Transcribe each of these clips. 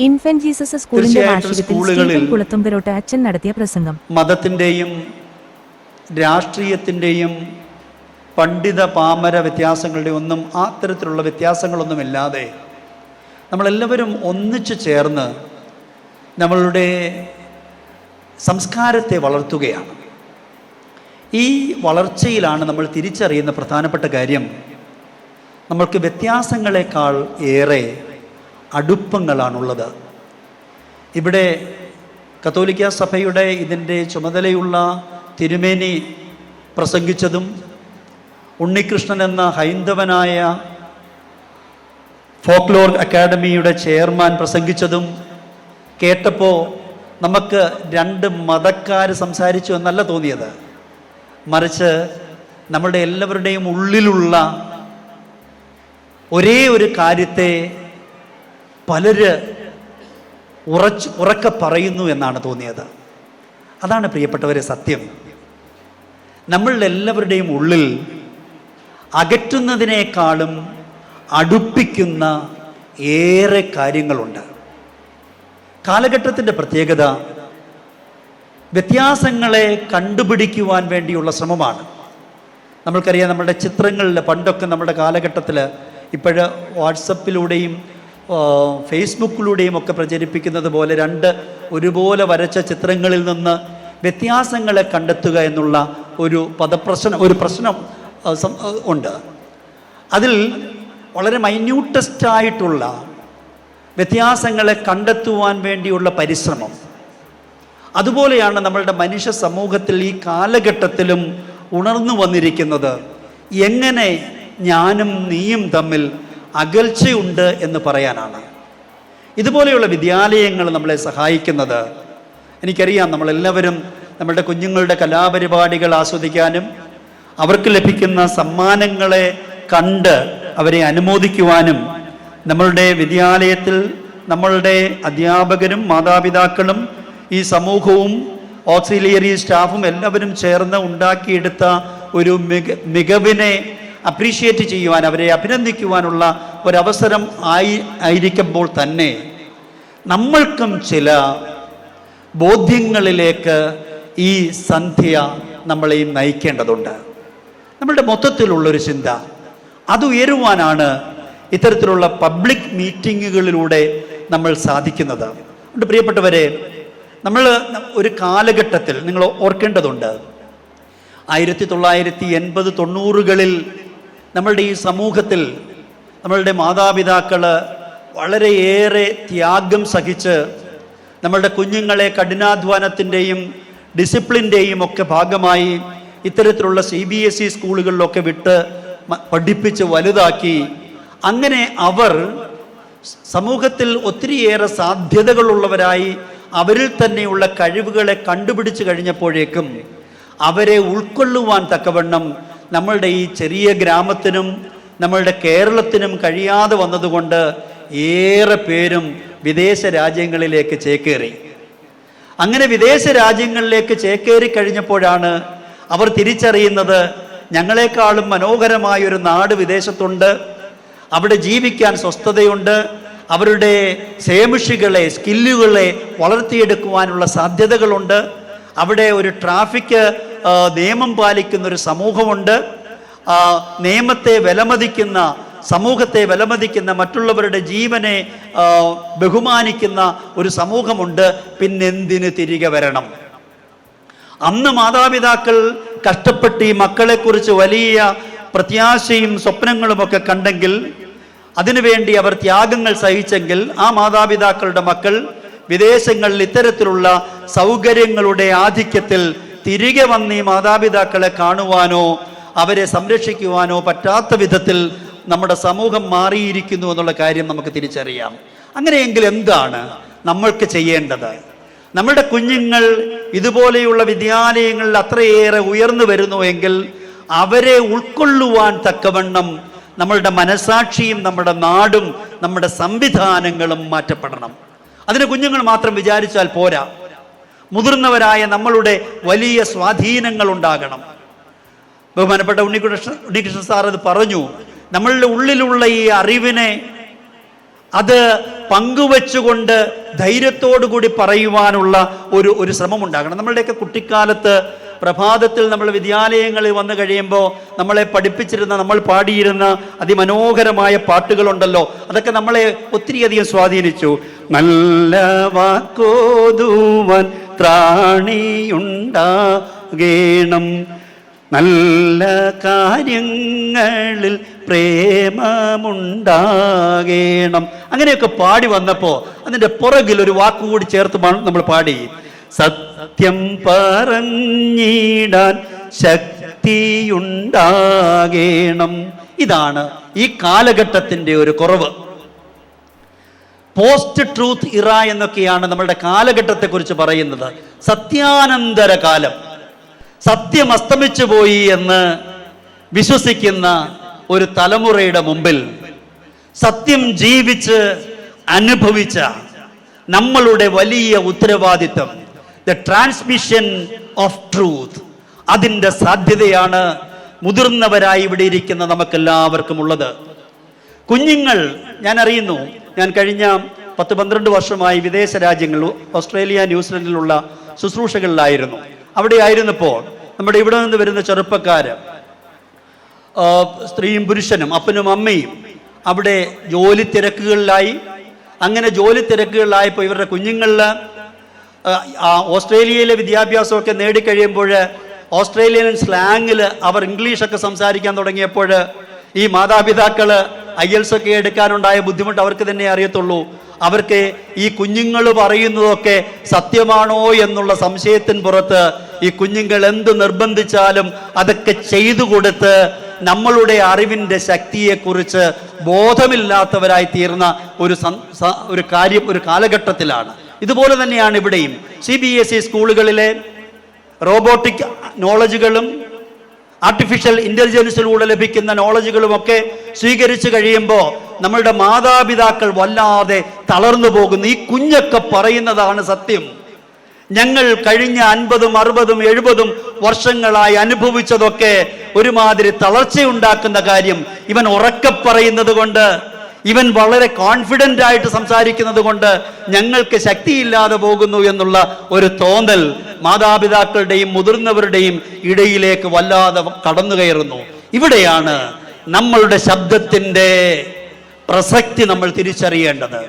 Infant Jesus സ്കൂളിന്റെ വാർഷികത്തിൽ Stephen കുളത്തുങ്കരോട്ട് അച്ഛൻ നടത്തിയ പ്രസംഗം. മതത്തിൻ്റെയും രാഷ്ട്രീയത്തിൻ്റെയും പണ്ഡിത പാമര വ്യത്യാസങ്ങളുടെ ഒന്നും ആ തരത്തിലുള്ള വ്യത്യാസങ്ങളൊന്നുമില്ലാതെ നമ്മളെല്ലാവരും ഒന്നിച്ചു ചേർന്ന് നമ്മളുടെ സംസ്കാരത്തെ വളർത്തുകയാണ്. ഈ വളർച്ചയിലാണ് നമ്മൾ തിരിച്ചറിയുന്ന പ്രധാനപ്പെട്ട കാര്യം, നമ്മൾക്ക് വ്യത്യാസങ്ങളെക്കാൾ ഏറെ അടുപ്പങ്ങളാണുള്ളത്. ഇവിടെ കത്തോലിക്ക സഭയുടെ ഇതിൻ്റെ ചുമതലയുള്ള തിരുമേനി പ്രസംഗിച്ചതും ഉണ്ണികൃഷ്ണൻ എന്ന ഹൈന്ദവനായ ഫോക്ലോർ അക്കാഡമിയുടെ ചെയർമാൻ പ്രസംഗിച്ചതും കേട്ടപ്പോൾ നമുക്ക് രണ്ട് മതക്കാർ സംസാരിച്ചു എന്നല്ല തോന്നിയത്, മറിച്ച് നമ്മളുടെ എല്ലാവരുടെയും ഉള്ളിലുള്ള ഒരേ ഒരു കാര്യത്തെ പലര് ഉറക്കെ പറയുന്നു എന്നാണ് തോന്നിയത്. അതാണ് പ്രിയപ്പെട്ടവരെ സത്യം. നമ്മളുടെ എല്ലാവരുടെയും ഉള്ളിൽ അകറ്റുന്നതിനേക്കാളും അടുപ്പിക്കുന്ന ഏറെ കാര്യങ്ങളുണ്ട്. കാലഘട്ടത്തിൻ്റെ പ്രത്യേകത വ്യത്യാസങ്ങളെ കണ്ടുപിടിക്കുവാൻ വേണ്ടിയുള്ള ശ്രമമാണ്. നമ്മൾക്കറിയാം, നമ്മളുടെ ചിത്രങ്ങളിൽ പണ്ടൊക്കെ നമ്മുടെ കാലഘട്ടത്തിൽ, ഇപ്പോഴ് വാട്സപ്പിലൂടെയും ഫേസ്ബുക്കിലൂടെയും ഒക്കെ പ്രചരിപ്പിക്കുന്നത് പോലെ രണ്ട് ഒരുപോലെ വരച്ച ചിത്രങ്ങളിൽ നിന്ന് വ്യത്യാസങ്ങളെ കണ്ടെത്തുക എന്നുള്ള ഒരു പ്രശ്നം ഉണ്ട്. അതിൽ വളരെ മൈന്യൂട്ടസ്റ്റായിട്ടുള്ള വ്യത്യാസങ്ങളെ കണ്ടെത്തുവാൻ വേണ്ടിയുള്ള പരിശ്രമം, അതുപോലെയാണ് നമ്മളുടെ മനുഷ്യ സമൂഹത്തിൽ ഈ കാലഘട്ടത്തിലും ഉണർന്നു വന്നിരിക്കുന്നത്. എങ്ങനെ ഞാനും നീയും തമ്മിൽ അകൽച്ചയുണ്ട് എന്ന് പറയാനാണ് ഇതുപോലെയുള്ള വിദ്യാലയങ്ങൾ നമ്മളെ സഹായിക്കുന്നത്. എനിക്കറിയാം, നമ്മളെല്ലാവരും നമ്മളുടെ കുഞ്ഞുങ്ങളുടെ കലാപരിപാടികൾ ആസ്വദിക്കാനും അവർക്ക് ലഭിക്കുന്ന സമ്മാനങ്ങളെ കണ്ട് അവരെ അനുമോദിക്കുവാനും നമ്മളുടെ വിദ്യാലയത്തിൽ നമ്മളുടെ അധ്യാപകരും മാതാപിതാക്കളും ഈ സമൂഹവും ഓക്സിലിയറി സ്റ്റാഫും എല്ലാവരും ചേർന്ന് ഉണ്ടാക്കിയെടുത്ത ഒരു മികവിനെ അപ്രീഷിയേറ്റ് ചെയ്യുവാൻ, അവരെ അഭിനന്ദിക്കുവാനുള്ള ഒരവസരം ആയിരിക്കുമ്പോൾ തന്നെ നമ്മൾക്കും ചില ബോധ്യങ്ങളിലേക്ക് ഈ സന്ധ്യ നമ്മളെയും നയിക്കേണ്ടതുണ്ട്. നമ്മളുടെ മൊത്തത്തിലുള്ളൊരു ചിന്ത അത് ഉയരുവാനാണ് ഇത്തരത്തിലുള്ള പബ്ലിക് മീറ്റിങ്ങുകളിലൂടെ നമ്മൾ സാധിക്കുന്നത്. അതുകൊണ്ട് പ്രിയപ്പെട്ടവരെ, നമ്മൾ ഒരു കാലഘട്ടത്തിൽ നിങ്ങൾ ഓർക്കേണ്ടതുണ്ട്, 1980-90കളിൽ നമ്മളുടെ ഈ സമൂഹത്തിൽ നമ്മളുടെ മാതാപിതാക്കൾ വളരെയേറെ ത്യാഗം സഹിച്ച് നമ്മളുടെ കുഞ്ഞുങ്ങളെ കഠിനാധ്വാനത്തിൻ്റെയും ഡിസിപ്ലിൻ്റെയും ഒക്കെ ഭാഗമായി ഇത്തരത്തിലുള്ള CBSE സ്കൂളുകളിലൊക്കെ വിട്ട് പഠിപ്പിച്ച് വലുതാക്കി. അങ്ങനെ അവർ സമൂഹത്തിൽ ഒത്തിരിയേറെ സാധ്യതകളുള്ളവരായി അവരിൽ തന്നെയുള്ള കഴിവുകളെ കണ്ടുപിടിച്ച് കഴിഞ്ഞപ്പോഴേക്കും അവരെ ഉൾക്കൊള്ളുവാൻ തക്കവണ്ണം നമ്മളുടെ ഈ ചെറിയ ഗ്രാമത്തിനും നമ്മളുടെ കേരളത്തിനും കഴിയാതെ വന്നതുകൊണ്ട് ഏറെ പേരും വിദേശ രാജ്യങ്ങളിലേക്ക് ചേക്കേറി. അങ്ങനെ വിദേശ രാജ്യങ്ങളിലേക്ക് ചേക്കേറി കഴിഞ്ഞപ്പോഴാണ് അവർ തിരിച്ചറിയുന്നത്, ഞങ്ങളെക്കാളും മനോഹരമായൊരു നാട് വിദേശത്തുണ്ട്, അവിടെ ജീവിക്കാൻ സ്വസ്ഥതയുണ്ട്, അവരുടെ ശേഷികളെ സ്കില്ലുകളെ വളർത്തിയെടുക്കുവാനുള്ള സാധ്യതകളുണ്ട്, അവിടെ ഒരു ട്രാഫിക് നിയമം പാലിക്കുന്ന ഒരു സമൂഹമുണ്ട്, നിയമത്തെ വിലമതിക്കുന്ന സമൂഹത്തെ വിലമതിക്കുന്ന മറ്റുള്ളവരുടെ ജീവനെ ബഹുമാനിക്കുന്ന ഒരു സമൂഹമുണ്ട്, പിന്നെന്തിന് തിരികെ വരണം? അന്ന് മാതാപിതാക്കൾ കഷ്ടപ്പെട്ട് ഈ മക്കളെക്കുറിച്ച് വലിയ പ്രത്യാശയും സ്വപ്നങ്ങളുമൊക്കെ കണ്ടെങ്കിൽ, അതിനുവേണ്ടി അവർ ത്യാഗങ്ങൾ സഹിച്ചെങ്കിൽ, ആ മാതാപിതാക്കളുടെ മക്കൾ വിദേശങ്ങളിൽ ഇത്തരത്തിലുള്ള സൗകര്യങ്ങളുടെ ആധിക്യത്തിൽ തിരികെ വന്ന് ഈ മാതാപിതാക്കളെ കാണുവാനോ അവരെ സംരക്ഷിക്കുവാനോ പറ്റാത്ത വിധത്തിൽ നമ്മുടെ സമൂഹം മാറിയിരിക്കുന്നു എന്നുള്ള കാര്യം നമുക്ക് തിരിച്ചറിയാം. അങ്ങനെയെങ്കിൽ എന്താണ് നമ്മൾക്ക് ചെയ്യേണ്ടത്? നമ്മളുടെ കുഞ്ഞുങ്ങൾ ഇതുപോലെയുള്ള വിദ്യാലയങ്ങളിൽ അത്രയേറെ ഉയർന്നു വരുന്നുവെങ്കിൽ അവരെ ഉൾക്കൊള്ളുവാൻ തക്കവണ്ണം നമ്മളുടെ മനസാക്ഷിയും നമ്മുടെ നാടും നമ്മുടെ സംവിധാനങ്ങളും മാറ്റപ്പെടണം. അതിന് കുഞ്ഞുങ്ങൾ മാത്രം വിചാരിച്ചാൽ പോരാ, മുതിർന്നവരായ നമ്മളുടെ വലിയ സ്വാധീനങ്ങൾ ഉണ്ടാകണം. ബഹുമാനപ്പെട്ട ഉണ്ണികൃഷ്ണൻ സാർ അത് പറഞ്ഞു. നമ്മളുടെ ഉള്ളിലുള്ള ഈ അറിവിനെ അത് പങ്കുവെച്ചുകൊണ്ട് ധൈര്യത്തോടു കൂടി പറയുവാനുള്ള ഒരു ശ്രമം ഉണ്ടാകണം. നമ്മളുടെയൊക്കെ കുട്ടിക്കാലത്ത് പ്രഭാതത്തിൽ നമ്മൾ വിദ്യാലയങ്ങളിൽ വന്നു കഴിയുമ്പോൾ നമ്മളെ പഠിപ്പിച്ചിരുന്ന, നമ്മൾ പാടിയിരുന്ന അതിമനോഹരമായ പാട്ടുകളുണ്ടല്ലോ, അതൊക്കെ നമ്മളെ ഒത്തിരിയധികം സ്വാധീനിച്ചു. നല്ല വാക്കോതുവാൻ ത്രാണിയുണ്ടാകേണം, നല്ല കാര്യങ്ങളിൽ പ്രേമമുണ്ടാകേണം, അങ്ങനെയൊക്കെ പാടി വന്നപ്പോൾ അതിൻ്റെ പുറകിൽ ഒരു വാക്കുകൂടി ചേർത്ത് നമ്മൾ പാടി. സത്യം പറഞ്ഞിടാൻ ശക്തിയുണ്ടാകേണം. ഇതാണ് ഈ കാലഘട്ടത്തിൻ്റെ ഒരു കുറവ്. പോസ്റ്റ് ട്രൂത്ത് ഇറ എന്നൊക്കെയാണ് നമ്മളുടെ കാലഘട്ടത്തെക്കുറിച്ച് പറയുന്നത്. സത്യാനന്തര കാലം, സത്യം അസ്തമിച്ചു പോയി എന്ന് വിശ്വസിക്കുന്ന ഒരു തലമുറയുടെ മുമ്പിൽ സത്യം ജീവിച്ച് അനുഭവിച്ച നമ്മളുടെ വലിയ ഉത്തരവാദിത്വം, ദ ട്രാൻസ്മിഷൻ ഓഫ് ട്രൂത്ത്, അതിൻ്റെ സാധ്യതയാണ് മുതിർന്നവരായി ഇവിടെ ഇരിക്കുന്ന നമുക്കെല്ലാവർക്കും ഉള്ളത്. കുഞ്ഞുങ്ങൾ, ഞാൻ അറിയുന്നു, ഞാൻ കഴിഞ്ഞ 10-12 വർഷമായി വിദേശ രാജ്യങ്ങളിൽ, ഓസ്ട്രേലിയ, ന്യൂസിലൻഡിലുള്ള ശുശ്രൂഷകളിലായിരുന്നു. അവിടെ ആയിരുന്നപ്പോൾ നമ്മുടെ ഇവിടെ നിന്ന് വരുന്ന ചെറുപ്പക്കാർ, സ്ത്രീയും പുരുഷനും അപ്പനും അമ്മയും അവിടെ ജോലി തിരക്കുകളിലായി. അങ്ങനെ ജോലി തിരക്കുകളിലായപ്പോൾ ഇവരുടെ കുഞ്ഞുങ്ങളിൽ ഓസ്ട്രേലിയയിലെ വിദ്യാഭ്യാസമൊക്കെ നേടിക്കഴിയുമ്പോൾ ഓസ്ട്രേലിയൻ സ്ലാങ്ങിൽ അവർ ഇംഗ്ലീഷൊക്കെ സംസാരിക്കാൻ തുടങ്ങിയപ്പോൾ ഈ മാതാപിതാക്കൾ IELTS ഒക്കെ എടുക്കാനുണ്ടായ ബുദ്ധിമുട്ട് അവർക്ക് തന്നെ അറിയത്തുള്ളൂ. അവർക്ക് ഈ കുഞ്ഞുങ്ങൾ പറയുന്നതൊക്കെ സത്യമാണോ എന്നുള്ള സംശയത്തിന് പുറത്ത് ഈ കുഞ്ഞുങ്ങൾ എന്ത് നിർബന്ധിച്ചാലും അതൊക്കെ ചെയ്തു കൊടുത്ത് നമ്മളുടെ അറിവിൻ്റെ ശക്തിയെക്കുറിച്ച് ബോധമില്ലാത്തവരായി തീർന്ന ഒരു കാലഘട്ടത്തിലാണ്. ഇതുപോലെ തന്നെയാണ് ഇവിടെയും. CBSE സ്കൂളുകളിലെ റോബോട്ടിക് നോളജുകളും ആർട്ടിഫിഷ്യൽ ഇൻ്റലിജൻസിലൂടെ ലഭിക്കുന്ന നോളജുകളുമൊക്കെ സ്വീകരിച്ചു കഴിയുമ്പോൾ നമ്മളുടെ മാതാപിതാക്കൾ വല്ലാതെ തളർന്നു പോകുന്നു. ഈ കുഞ്ഞൊക്കെ പറയുന്നതാണ് സത്യം. ഞങ്ങൾ കഴിഞ്ഞ 50, 60, 70 വർഷങ്ങളായി അനുഭവിച്ചതൊക്കെ ഒരുമാതിരി തളർച്ചയുണ്ടാക്കുന്ന കാര്യം ഇവൻ ഉറക്കെ പറയുന്നത് കൊണ്ട്, ഇവൻ വളരെ കോൺഫിഡൻ്റ് ആയിട്ട് സംസാരിക്കുന്നത് കൊണ്ട് ഞങ്ങൾക്ക് ശക്തിയില്ലാതെ പോകുന്നു എന്നുള്ള ഒരു തോന്നൽ മാതാപിതാക്കളുടെയും മുതിർന്നവരുടെയും ഇടയിലേക്ക് വല്ലാതെ കടന്നു കയറുന്നു. ഇവിടെയാണ് നമ്മളുടെ ശബ്ദത്തിൻ്റെ പ്രസക്തി നമ്മൾ തിരിച്ചറിയേണ്ടത്.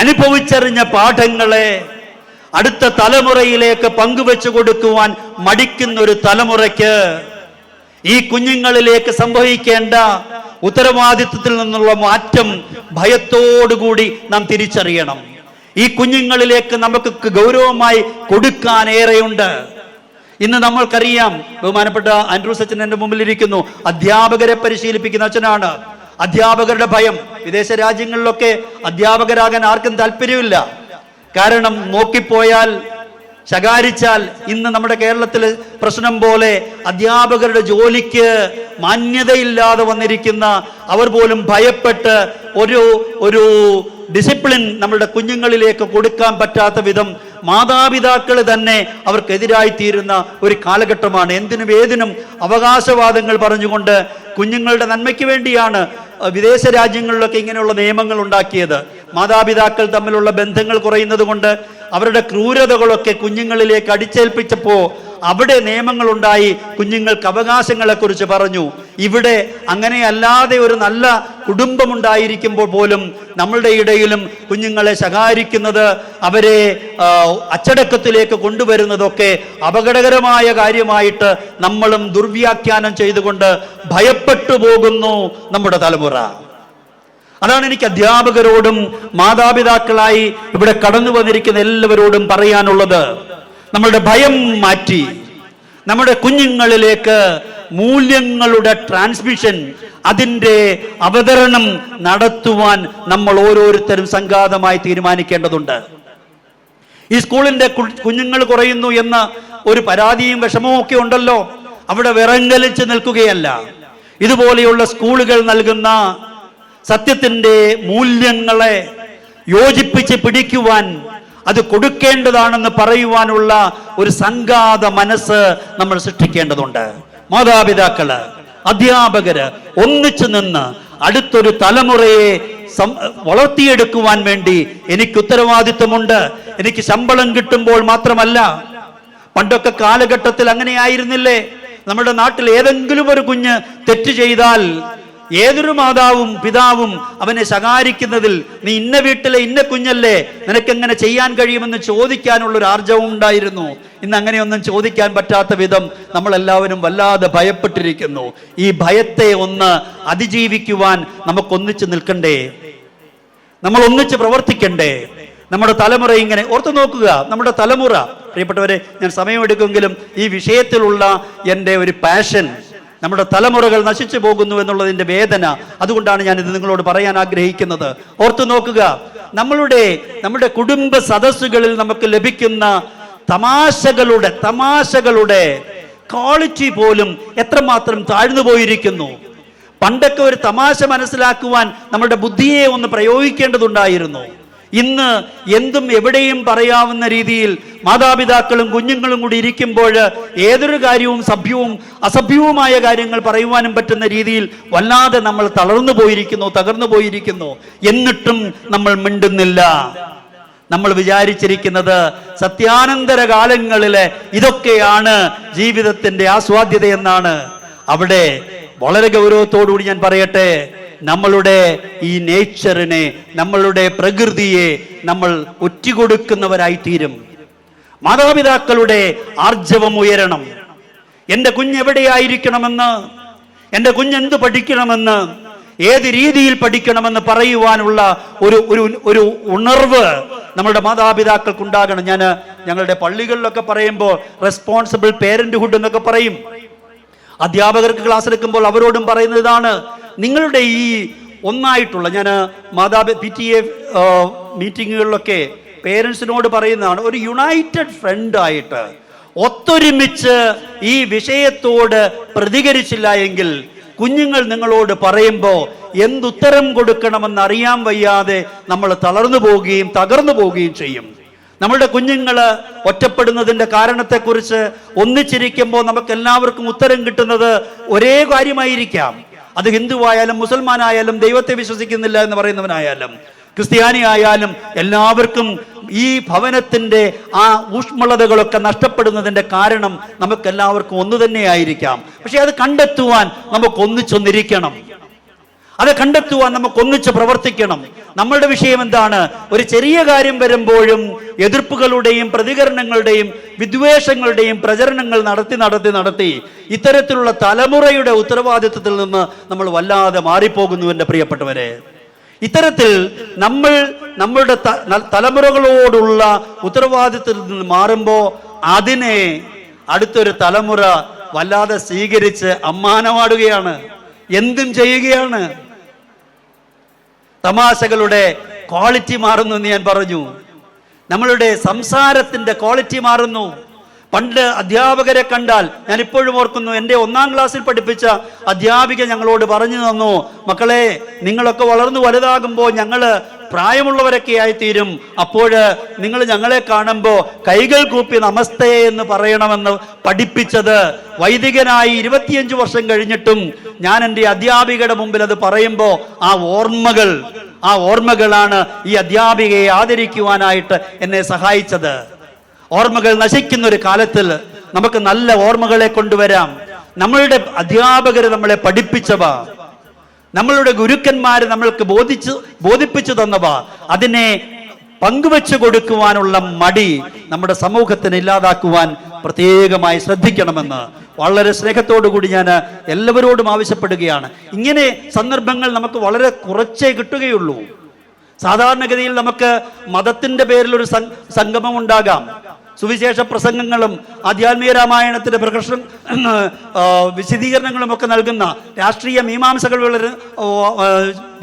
അനുഭവിച്ചറിഞ്ഞ പാഠങ്ങളെ അടുത്ത തലമുറയിലേക്ക് പങ്കുവെച്ചു കൊടുക്കുവാൻ മടിക്കുന്ന ഒരു തലമുറയ്ക്ക് ഈ കുഞ്ഞുങ്ങളിലേക്ക് സംഭവിക്കേണ്ട ഉത്തരവാദിത്വത്തിൽ നിന്നുള്ള മാറ്റം ഭയത്തോടുകൂടി നാം തിരിച്ചറിയണം. ഈ കുഞ്ഞുങ്ങളിലേക്ക് നമുക്ക് ഗൗരവമായി കൊടുക്കാൻ ഏറെയുണ്ട്. ഇന്ന് നമ്മൾക്കറിയാം, ബഹുമാനപ്പെട്ട ആൻഡ്രൂസ് അച്ഛൻ എൻ്റെ മുമ്പിലിരിക്കുന്നു, അധ്യാപകരെ പരിശീലിപ്പിക്കുന്ന അച്ഛനാണ്. അധ്യാപകരുടെ ഭയം, വിദേശ രാജ്യങ്ങളിലൊക്കെ അധ്യാപകരാകാൻ ആർക്കും താല്പര്യമില്ല. കാരണം നോക്കിപ്പോയാൽ, ശകാരിച്ചാൽ, ഇന്ന് നമ്മുടെ കേരളത്തിലെ പ്രശ്നം പോലെ അധ്യാപകരുടെ ജോലിക്ക് മാന്യതയില്ലാതെ വന്നിരിക്കുന്ന അവർ പോലും ഭയപ്പെട്ട് ഒരു ഡിസിപ്ലിൻ നമ്മളുടെ കുഞ്ഞുങ്ങളിലേക്ക് കൊടുക്കാൻ പറ്റാത്ത വിധം മാതാപിതാക്കൾ തന്നെ അവർക്കെതിരായി തീരുന്ന ഒരു കാലഘട്ടമാണ്. എന്തിനും ഏതിനും അവകാശവാദങ്ങൾ പറഞ്ഞുകൊണ്ട് കുഞ്ഞുങ്ങളുടെ നന്മയ്ക്ക് വേണ്ടിയാണ് വിദേശ രാജ്യങ്ങളിലൊക്കെ ഇങ്ങനെയുള്ള നിയമങ്ങൾ ഉണ്ടാക്കിയത്. മാതാപിതാക്കൾ തമ്മിലുള്ള ബന്ധങ്ങൾ കുറയുന്നത് കൊണ്ട് അവരുടെ ക്രൂരതകളൊക്കെ കുഞ്ഞുങ്ങളിലേക്ക് അടിച്ചേൽപ്പിച്ചപ്പോൾ അവിടെ നിയമങ്ങളുണ്ടായി, കുഞ്ഞുങ്ങൾക്ക് അവകാശങ്ങളെക്കുറിച്ച് പറഞ്ഞു. ഇവിടെ അങ്ങനെയല്ലാതെ ഒരു നല്ല കുടുംബമുണ്ടായിരിക്കുമ്പോൾ പോലും നമ്മളുടെ ഇടയിലും കുഞ്ഞുങ്ങളെ ശകാരിക്കുന്നത്, അവരെ അച്ചടക്കത്തിലേക്ക് കൊണ്ടുവരുന്നതൊക്കെ അപകടകരമായ കാര്യമായിട്ട് നമ്മളും ദുർവ്യാഖ്യാനം ചെയ്തുകൊണ്ട് ഭയപ്പെട്ടു പോകുന്നു നമ്മുടെ തലമുറ. അതാണ് എനിക്ക് അധ്യാപകരോടും മാതാപിതാക്കളായി ഇവിടെ കടന്നു വന്നിരിക്കുന്ന എല്ലാവരോടും പറയാനുള്ളത്. നമ്മളുടെ ഭയം മാറ്റി നമ്മുടെ കുഞ്ഞുങ്ങളിലേക്ക് മൂല്യങ്ങളുടെ ട്രാൻസ്മിഷൻ, അതിൻ്റെ അവതരണം നടത്തുവാൻ നമ്മൾ ഓരോരുത്തരും സംഘാതമായി തീരുമാനിക്കേണ്ടതുണ്ട്. ഈ സ്കൂളിൻ്റെ കുഞ്ഞുങ്ങൾ കുറയുന്നു എന്ന ഒരു പരാതിയും വിഷമവും ഒക്കെ ഉണ്ടല്ലോ. അവിടെ വിറങ്ങലിച്ച് നിൽക്കുകയല്ല. ഇതുപോലെയുള്ള സ്കൂളുകൾ നൽകുന്ന സത്യത്തിൻ്റെ മൂല്യങ്ങളെ യോജിപ്പിച്ച് പിടിക്കുവാൻ, അത് കൊടുക്കേണ്ടതാണെന്ന് പറയുവാനുള്ള ഒരു സംഘാത മനസ്സ് നമ്മൾ സൃഷ്ടിക്കേണ്ടതുണ്ട്. മാതാപിതാക്കള്, അധ്യാപകര് ഒന്നിച്ചു നിന്ന് അടുത്തൊരു തലമുറയെ വളർത്തിയെടുക്കുവാൻ വേണ്ടി എനിക്ക് ഉത്തരവാദിത്വമുണ്ട്. എനിക്ക് ശമ്പളം കിട്ടുമ്പോൾ മാത്രമല്ല. പണ്ടൊക്കെ കാലഘട്ടത്തിൽ അങ്ങനെ ആയിരുന്നില്ലേ? നമ്മുടെ നാട്ടിൽ ഏതെങ്കിലും ഒരു കുഞ്ഞ് തെറ്റ് ചെയ്താൽ ഏതൊരു മാതാവും പിതാവും അവനെ ശകാരിക്കുന്നതിൽ, നീ ഇന്ന വീട്ടിലെ ഇന്ന കുഞ്ഞല്ലേ, നിനക്കെങ്ങനെ ചെയ്യാൻ കഴിയുമെന്ന് ചോദിക്കാനുള്ള ഒരു ആർജവം ഉണ്ടായിരുന്നു. ഇന്ന് അങ്ങനെയൊന്നും ചോദിക്കാൻ പറ്റാത്ത വിധം നമ്മളെല്ലാവരും വല്ലാതെ ഭയപ്പെട്ടിരിക്കുന്നു. ഈ ഭയത്തെ ഒന്ന് അതിജീവിക്കുവാൻ നമുക്കൊന്നിച്ച് നിൽക്കണ്ടേ? നമ്മൾ ഒന്നിച്ച് പ്രവർത്തിക്കണ്ടേ? നമ്മുടെ തലമുറ ഇങ്ങനെ ഓർത്തു നോക്കുക. നമ്മുടെ തലമുറ, പ്രിയപ്പെട്ടവരെ, ഞാൻ സമയമെടുക്കുമെങ്കിലും ഈ വിഷയത്തിലുള്ള എൻ്റെ ഒരു പാഷൻ, നമ്മുടെ തലമുറകൾ നശിച്ചു പോകുന്നു എന്നുള്ളതിൻ്റെ വേദന, അതുകൊണ്ടാണ് ഞാനിത് നിങ്ങളോട് പറയാൻ ആഗ്രഹിക്കുന്നത്. ഓർത്തു നോക്കുക, നമ്മുടെ കുടുംബ സദസ്സുകളിൽ നമുക്ക് ലഭിക്കുന്ന തമാശകളുടെ ക്വാളിറ്റി പോലും എത്രമാത്രം താഴ്ന്നു പോയിരിക്കുന്നു. പണ്ടൊക്കെ ഒരു തമാശ മനസ്സിലാക്കുവാൻ നമ്മുടെ ബുദ്ധിയെ ഒന്ന് പ്രയോഗിക്കേണ്ടതുണ്ടായിരുന്നു. ഇന്ന് എന്തും എവിടെയും പറയാവുന്ന രീതിയിൽ മാതാപിതാക്കളും കുഞ്ഞുങ്ങളും കൂടി ഇരിക്കുമ്പോൾ ഏതൊരു കാര്യവും സഭ്യവും അസഭ്യവുമായ കാര്യങ്ങൾ പറയുവാനും പറ്റുന്ന രീതിയിൽ വല്ലാതെ നമ്മൾ തകർന്നു പോയിരിക്കുന്നു. എന്നിട്ടും നമ്മൾ മിണ്ടുന്നില്ല. നമ്മൾ വിചാരിച്ചിരിക്കുന്നത് സത്യാനന്തര കാലങ്ങളിലെ ഇതൊക്കെയാണ് ജീവിതത്തിന്റെ ആസ്വാദ്യത എന്നാണ്. അവിടെ വളരെ ഗൗരവത്തോടുകൂടി ഞാൻ പറയട്ടെ, നമ്മളുടെ ഈ നേച്ചറിനെ, നമ്മളുടെ പ്രകൃതിയെ നമ്മൾ ഒറ്റുകൊടുക്കുന്നവരായിത്തീരും. മാതാപിതാക്കളുടെ ആർജവം ഉയരണം. എൻ്റെ കുഞ്ഞെവിടെയായിരിക്കണമെന്ന്, എൻ്റെ കുഞ്ഞെന്ത് പഠിക്കണമെന്ന്, ഏത് രീതിയിൽ പഠിക്കണമെന്ന് പറയുവാനുള്ള ഒരു ഉണർവ് നമ്മുടെ മാതാപിതാക്കൾക്കുണ്ടാകണം. ഞങ്ങളുടെ പള്ളികളിലൊക്കെ പറയുമ്പോൾ റെസ്പോൺസിബിൾ പേരന്റ്ഹുഡ് എന്നൊക്കെ പറയും. അധ്യാപകർക്ക് ക്ലാസ് എടുക്കുമ്പോൾ അവരോടും പറയുന്നത് ഇതാണ്. നിങ്ങളുടെ ഈ ഒന്നായിട്ടുള്ള, ഞാൻ PTA മീറ്റിങ്ങുകളിലൊക്കെ പേരൻസിനോട് പറയുന്നതാണ്, ഒരു യുണൈറ്റഡ് ഫ്രണ്ടായിട്ട് ഒത്തൊരുമിച്ച് ഈ വിഷയത്തോട് പ്രതികരിച്ചില്ല എങ്കിൽ കുഞ്ഞുങ്ങൾ നിങ്ങളോട് പറയുമ്പോൾ എന്തുത്തരം കൊടുക്കണമെന്ന് അറിയാൻ വയ്യാതെ നമ്മൾ തളർന്നു പോവുകയും ചെയ്യും. നമ്മളുടെ കുഞ്ഞുങ്ങൾ ഒറ്റപ്പെടുന്നതിൻ്റെ കാരണത്തെക്കുറിച്ച് ഒന്നിച്ചിരിക്കുമ്പോൾ നമുക്ക് എല്ലാവർക്കും ഉത്തരം കിട്ടുന്നത് ഒരേ കാര്യമായിരിക്കാം. അത് ഹിന്ദുവായാലും മുസൽമാനായാലും ദൈവത്തെ വിശ്വസിക്കുന്നില്ല എന്ന് പറയുന്നവനായാലും ക്രിസ്ത്യാനി ആയാലും എല്ലാവർക്കും ഈ ഭവനത്തിൻ്റെ ആ ഊഷ്മളതകളൊക്കെ നഷ്ടപ്പെടുന്നതിൻ്റെ കാരണം നമുക്കെല്ലാവർക്കും ഒന്ന് തന്നെയായിരിക്കാം. പക്ഷെ അത് കണ്ടെത്തുവാൻ നമുക്കൊന്നിച്ചൊന്നിരിക്കണം. അത് കണ്ടെത്തുവാൻ നമുക്കൊന്നിച്ച് പ്രവർത്തിക്കണം. നമ്മളുടെ വിഷയം എന്താണ്? ഒരു ചെറിയ കാര്യം വരുമ്പോഴും എതിർപ്പുകളുടെയും പ്രതികരണങ്ങളുടെയും വിദ്വേഷങ്ങളുടെയും പ്രചരണങ്ങൾ നടത്തി ഇത്തരത്തിലുള്ള തലമുറയുടെ ഉത്തരവാദിത്വത്തിൽ നിന്ന് നമ്മൾ വല്ലാതെ മാറിപ്പോകുന്നു എൻ്റെ പ്രിയപ്പെട്ടവരെ. ഇത്തരത്തിൽ നമ്മളുടെ തലമുറകളോടുള്ള ഉത്തരവാദിത്വത്തിൽ നിന്ന് മാറുമ്പോൾ അതിനെ അടുത്തൊരു തലമുറ വല്ലാതെ സ്വീകരിച്ച് അമ്മാനമാടുകയാണ്, എന്തും ചെയ്യുകയാണ്. തമാശകളുടെ ക്വാളിറ്റി മാറുന്നു എന്ന് ഞാൻ പറഞ്ഞു. നമ്മളുടെ സംസാരത്തിന്റെ ക്വാളിറ്റി മാറുന്നു. പണ്ട് അധ്യാപകരെ കണ്ടാൽ, ഞാൻ ഇപ്പോഴും ഓർക്കുന്നു, എൻ്റെ 1-ാം ക്ലാസ്സിൽ പഠിപ്പിച്ച അധ്യാപിക ഞങ്ങളോട് പറഞ്ഞു തന്നു, മക്കളെ, നിങ്ങളൊക്കെ വളർന്നു വലുതാകുമ്പോൾ ഞങ്ങൾ പ്രായമുള്ളവരൊക്കെ ആയിത്തീരും. അപ്പോൾ നിങ്ങൾ ഞങ്ങളെ കാണുമ്പോൾ കൈകൾ കൂപ്പി നമസ്തേ എന്ന് പറയണമെന്ന് പഠിപ്പിച്ചത് വൈദികനായി 25 വർഷം കഴിഞ്ഞിട്ടും ഞാൻ എൻ്റെ അധ്യാപികയുടെ മുമ്പിൽ അത് പറയുമ്പോൾ ആ ഓർമ്മകളാണ് ഈ അധ്യാപികയെ ആദരിക്കുവാനായിട്ട് എന്നെ സഹായിച്ചത്. ഓർമ്മകൾ നശിക്കുന്ന ഒരു കാലത്തിൽ നമുക്ക് നല്ല ഓർമ്മകളെ കൊണ്ടുവരാം. നമ്മളുടെ അധ്യാപകർ നമ്മളെ പഠിപ്പിച്ചവ, നമ്മളുടെ ഗുരുക്കന്മാര് നമ്മൾക്ക് ബോധിപ്പിച്ചു തന്നവ, അതിനെ പങ്കുവെച്ചു കൊടുക്കുവാനുള്ള മടി നമ്മുടെ സമൂഹത്തിന് ഇല്ലാതാക്കുവാൻ പ്രത്യേകമായി ശ്രദ്ധിക്കണമെന്ന് വളരെ സ്നേഹത്തോടു കൂടി ഞാൻ എല്ലാവരോടും ആവശ്യപ്പെടുകയാണ്. ഇങ്ങനെ സന്ദർഭങ്ങൾ നമുക്ക് വളരെ കുറച്ചേ കിട്ടുകയുള്ളൂ. സാധാരണഗതിയിൽ നമുക്ക് മതത്തിന്റെ പേരിൽ ഒരു സംഗമം ഉണ്ടാകാം. സുവിശേഷ പ്രസംഗങ്ങളും ആധ്യാത്മിക രാമായണത്തിന്റെ വിശദീകരണങ്ങളും ഒക്കെ നൽകുന്ന, രാഷ്ട്രീയ മീമാംസകൾ വളരെ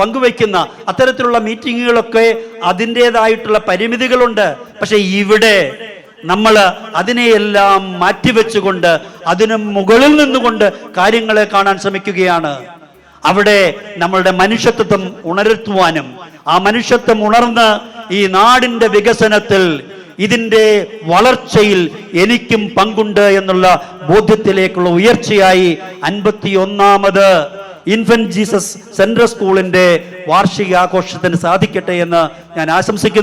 പങ്കുവയ്ക്കുന്ന അത്തരത്തിലുള്ള മീറ്റിങ്ങുകളൊക്കെ അതിൻ്റെതായിട്ടുള്ള പരിമിതികളുണ്ട്. പക്ഷെ ഇവിടെ നമ്മൾ അതിനെയെല്ലാം മാറ്റിവെച്ചുകൊണ്ട് അതിന് മുകളിൽ നിന്നുകൊണ്ട് കാര്യങ്ങളെ കാണാൻ ശ്രമിക്കുകയാണ്. അവിടെ നമ്മളുടെ മനുഷ്യത്വം ഉണർത്തുവാനും ആ മനുഷ്യത്വം ഉണർന്ന് ഈ നാടിന്റെ വികസനത്തിൽ, ഇതിൻ്റെ വളർച്ചയിൽ എനിക്കും പങ്കുണ്ട് എന്നുള്ള ബോധ്യത്തിലേക്കുള്ള ഉയർച്ചയായി 51ാമത് ഇൻഫന്റ് ജീസസ് സെൻട്രൽ സ്കൂളിന്റെ വാർഷികാഘോഷത്തിന് സാധിക്കട്ടെ എന്ന് ഞാൻ ആശംസിക്കുന്നു.